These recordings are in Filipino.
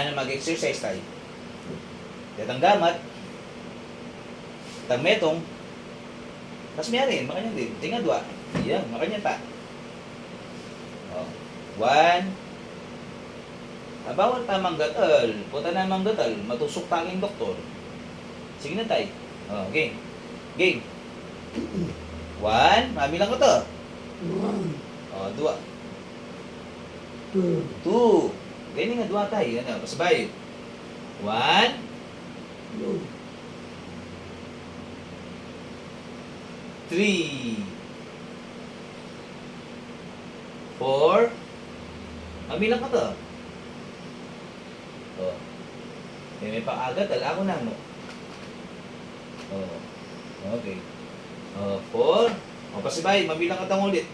na mag-exercise tayo. Datang gamat, tang metong, tas mayroon, makanya din. Tingnan dua. Yan, makanya pa. Oh. 1. Bawal pa manggatal. Puta na manggatal. Matusok tanging doktor. Sige na tayo. Oh, game. Game. 1. Mabilang ko to. 1, Oh, 2. 2, 2. Ganyan nga, 2 tayo. Ano, pasabay. 1. 2, 3. 4. Mabilang ka to. Oh. May pang-agat. Ako na, no? Oh. Okay. 4. O, pasibay. Mabilang ka tang ulit.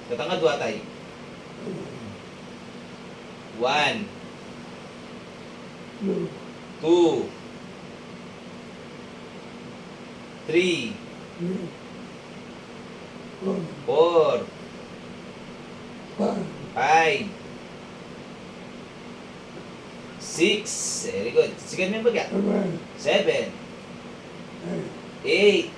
Katanga 2 tayo. 1. 2, 2. 3. 4, 4. 5, 5. 6. Very good. Sige mo yung bagya. 7. 8. 9.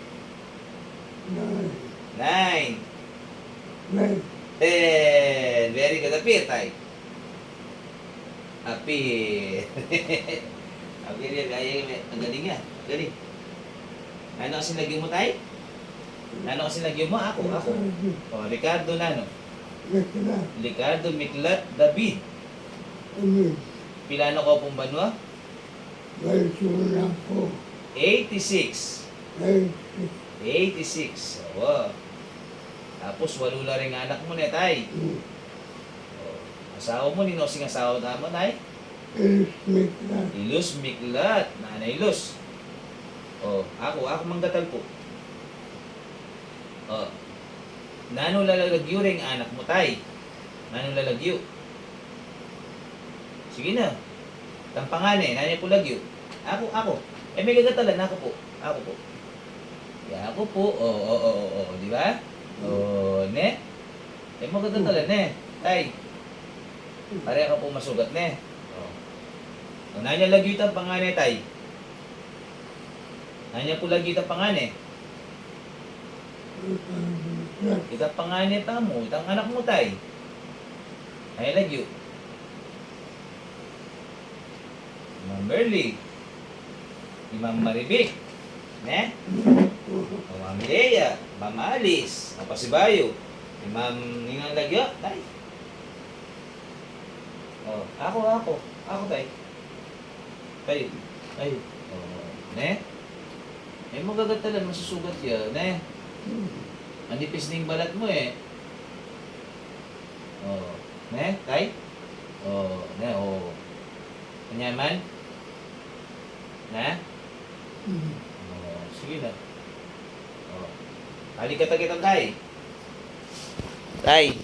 9, 10. Very good. Appear tayo. Appear. Appear yan. Ang galing yan. Galing. Ano kasi lagyan mo tayo? Ano kasi lagyan mo? Ako. O, Ricardo Nano. Ricardo Miklat David. Pilano ko pong banwa? 86. 86. Oo. Tapos walo na rin ang anak mo na, tay. Asawa mo, ninosing asawa na mo, tay? Ilus Miklat. Nanay Ilus. Ako manggatal po. Nano lalagyo rin ang anak mo, tay? Nano lalagyo? Sige na. Tampangane, nanay po lagyo. Ako. May gagatalan, ako po. Ako po. Di ba? Ne? Mo gagatalan, ne? Tay. Pare ka po masugat, ne? Nanay lagyo tampangane, tay. Nanay po lagyo tampangane. Itang panganit mo, itang anak mo, tay. Ay lagyo. Ma'am Merly. Si Ma'am Maribik. Ne? O Ma'am Leia. Ma'am Alice. O Pasibayo. Si Ma'am Ningang Lagyo. Tay. Ako, tay. Tay. Ne? Mo gagatalan, masusugat yan, ne? Manipis na yung balat mo eh. Ne? Tay? Ne? Kanyaman? Na? Sige na. Halika kita tay. Tay.